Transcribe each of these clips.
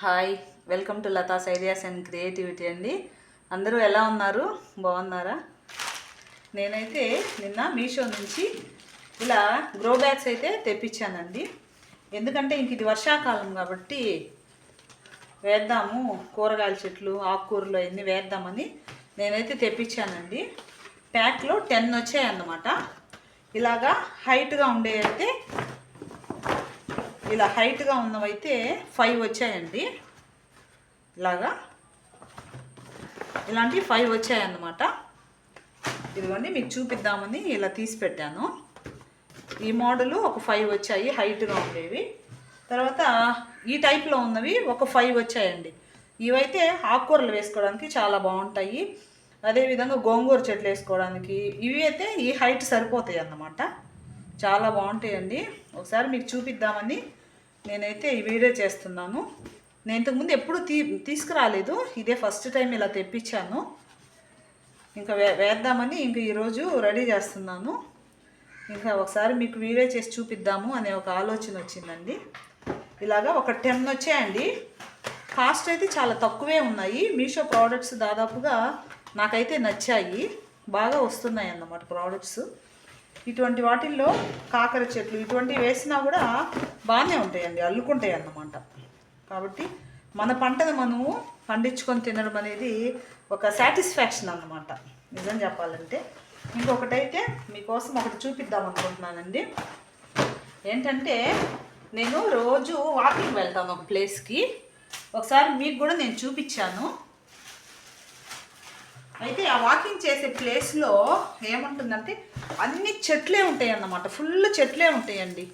Hi, welcome to Latha's ideas and creativity అండి. అందరూ ఎలా ఉన్నారు? బాగున్నారా? నేనైతే నిన్న మీషో నుంచి ఇలా గ్రో బ్యాగ్స్ అయితే తెప్పించానండి. ఎందుకంటే ఇంక ఇది వర్షాకాలం కాబట్టి వేద్దాము, కూరగాయల చెట్లు ఆకుకూరలు అవన్నీ వేద్దామని నేనైతే తెప్పించానండి. ప్యాక్లో 10 వచ్చాయన్నమాట. ఇలాగా హైట్గా ఉండే అయితే ఇలా హైట్గా ఉన్నవైతే 5 వచ్చాయండి. ఇలాంటి 5 వచ్చాయన్నమాట. ఇదిగోండి మీకు చూపిద్దామని ఇలా తీసి పెట్టాను. ఈ మోడలు ఒక 5 వచ్చాయి హైట్గా ఉండేవి. తర్వాత ఈ టైప్లో ఉన్నవి ఒక 5 వచ్చాయండి. ఇవైతే ఆకుకూరలు వేసుకోవడానికి చాలా బాగుంటాయి. అదేవిధంగా గోంగూర చెట్లు వేసుకోవడానికి ఇవి అయితే ఈ హైట్ సరిపోతాయి అన్నమాట. చాలా బాగుంటాయండి. ఒకసారి మీకు చూపిద్దామని నేనైతే ఈ వీడియో చేస్తున్నాను. నేను ఇంతకుముందు ఎప్పుడు తీసుకురాలేదు, ఇదే ఫస్ట్ టైం ఇలా తెప్పించాను. ఇంకా వేద్దామని ఇంక ఈరోజు రెడీ చేస్తున్నాను. ఇంకా ఒకసారి మీకు వీడియో చేసి చూపిద్దాము అనే ఒక ఆలోచన వచ్చిందండి. ఇలాగా ఒక 10 వచ్చాయండి. కాస్ట్ అయితే చాలా తక్కువే ఉన్నాయి. మీషో ప్రోడక్ట్స్ దాదాపుగా నాకైతే నచ్చాయి, బాగా వస్తున్నాయి అన్నమాట ప్రోడక్ట్స్. ఇటువంటి వాటిల్లో కాకర చెట్లు ఇటువంటివి వేసినా కూడా బాగానే ఉంటాయండి, అల్లుకుంటాయి అన్నమాట. కాబట్టి మన పంటను మనము పండించుకొని తినడం అనేది ఒక సాటిస్ఫాక్షన్ అన్నమాట, నిజం చెప్పాలంటే. ఇంకొకటైతే మీకోసం ఒకటి చూపిద్దాం అనుకుంటున్నానండి. ఏంటంటే నేను రోజు వాకింగ్ వెళ్తాను ఒక ప్లేస్కి. ఒకసారి మీకు కూడా నేను చూపించాను. అయితే ఆ వాకింగ్ చేసే ప్లేస్లో ఏముంటుందంటే అన్ని చెట్లే ఉంటాయి అన్నమాట. ఫుల్ చెట్లే ఉంటాయండి,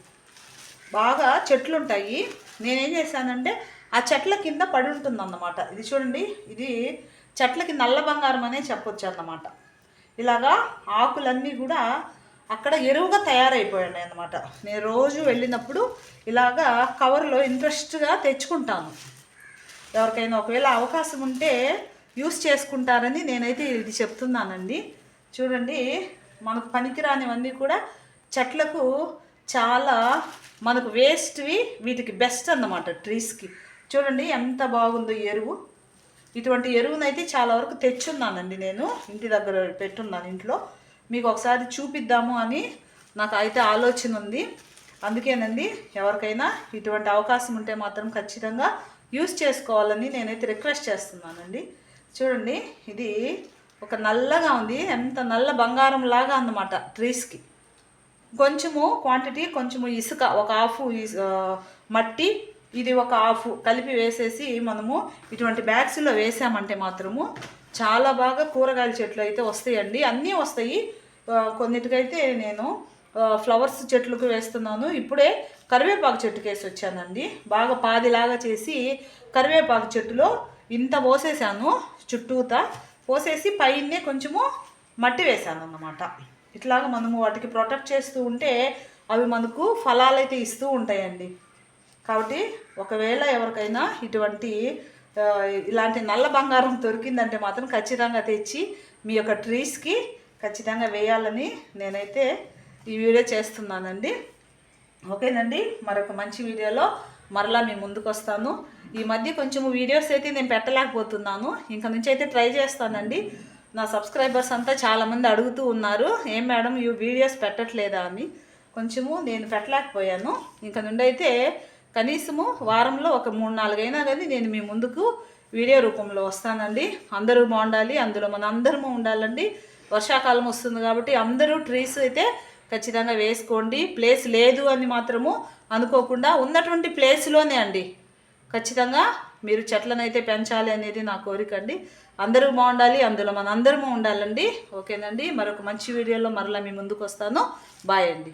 బాగా చెట్లు ఉంటాయి. నేనేం చేశానంటే ఆ చెట్ల కింద పడి ఉంటుంది అన్నమాట. ఇది చూడండి, ఇది చెట్లకి నల్ల బంగారం అనే చెప్పొచ్చు అన్నమాట. ఇలాగా ఆకులన్నీ కూడా అక్కడ ఎరువుగా తయారైపోయాయి అన్నమాట. నేను రోజు వెళ్ళినప్పుడు ఇలాగా కవర్లో ఇంట్రెస్ట్గా తెచ్చుకుంటాను. ఎవరికైనా ఒకవేళ అవకాశం ఉంటే యూస్ చేసుకుంటారని నేనైతే ఇది చెప్తున్నానండి. చూడండి, మనకు పనికిరానివన్నీ కూడా చెట్లకు చాలా మనకు వేస్ట్వి వీటికి బెస్ట్ అన్నమాట. ట్రీస్కి చూడండి ఎంత బాగుందో ఎరువు. ఇటువంటి ఎరువునైతే చాలా వరకు తెచ్చున్నానండి, నేను ఇంటి దగ్గర పెట్టున్నాను ఇంట్లో. మీకు ఒకసారి చూపిద్దాము అని నాకు అయితే ఆలోచన ఉంది. అందుకేనండి ఎవరికైనా ఇటువంటి అవకాశం ఉంటే మాత్రం ఖచ్చితంగా యూస్ చేసుకోవాలని నేనైతే రిక్వెస్ట్ చేస్తున్నానండి. చూడండి, ఇది ఒక నల్లగా ఉంది, ఎంత నల్ల బంగారం లాగా అన్నమాట ట్రీస్కి. కొంచెము క్వాంటిటీ, కొంచెము ఇసుక, ఒక హాఫ్ మట్టి, ఇది ఒక హాఫ్ కలిపి వేసేసి మనము ఇటువంటి బ్యాగ్స్లో వేసామంటే మాత్రము చాలా బాగా కూరగాయల చెట్లు అయితే వస్తాయండి. అన్నీ వస్తాయి. కొన్నిటికైతే నేను ఫ్లవర్స్ చెట్లకు వేస్తున్నాను. ఇప్పుడే కరివేపాకు చెట్టుకు వేసి వచ్చానండి. బాగా పాదిలాగా చేసి కరివేపాకు చెట్టులో ఇంత పోసేసాను, చుట్టూతా పోసేసి పైనే కొంచెము మట్టి వేసాను అన్నమాట. ఇట్లాగా మనము వాటికి ప్రొటెక్ట్ చేస్తూ ఉంటే అవి మనకు ఫలాలైతే ఇస్తూ ఉంటాయండి. కాబట్టి ఒకవేళ ఎవరికైనా ఇలాంటి నల్ల బంగారం దొరికిందంటే మాత్రం ఖచ్చితంగా తెచ్చి మీ యొక్క ట్రీస్కి ఖచ్చితంగా వేయాలని నేనైతే ఈ వీడియో చేస్తున్నానండి. ఓకేనండి, మరొక మంచి వీడియోలో మరలా మీ ముందుకు వస్తాను. ఈ మధ్య కొంచెం వీడియోస్ అయితే నేను పెట్టలేకపోతున్నాను, ఇంకా నుంచి అయితే ట్రై చేస్తానండి. నా సబ్స్క్రైబర్స్ అంతా చాలామంది అడుగుతూ ఉన్నారు, ఏం మేడం ఈ వీడియోస్ పెట్టట్లేదా అని. కొంచెము నేను పెట్టలేకపోయాను. ఇంకా నుండి అయితే కనీసము వారంలో ఒక 3-4 అయినా కానీ నేను మీ ముందుకు వీడియో రూపంలో వస్తానండి. అందరూ బాగుండాలి, అందులో మన అందరము ఉండాలండి. వర్షాకాలం వస్తుంది కాబట్టి అందరూ ట్రీస్ అయితే ఖచ్చితంగా వేసుకోండి. ప్లేస్ లేదు అని మాత్రము అనుకోకుండా ఉన్నటువంటి ప్లేస్లోనే అండి ఖచ్చితంగా మీరు చెట్లను అయితే పెంచాలి అనేది నా కోరిక అండి. అందరూ బాగుండాలి, అందులో మన అందరము ఉండాలండి. ఓకేనండి, మరొక మంచి వీడియోలో మరలా మీ ముందుకు వస్తాను. బాయ్ అండి.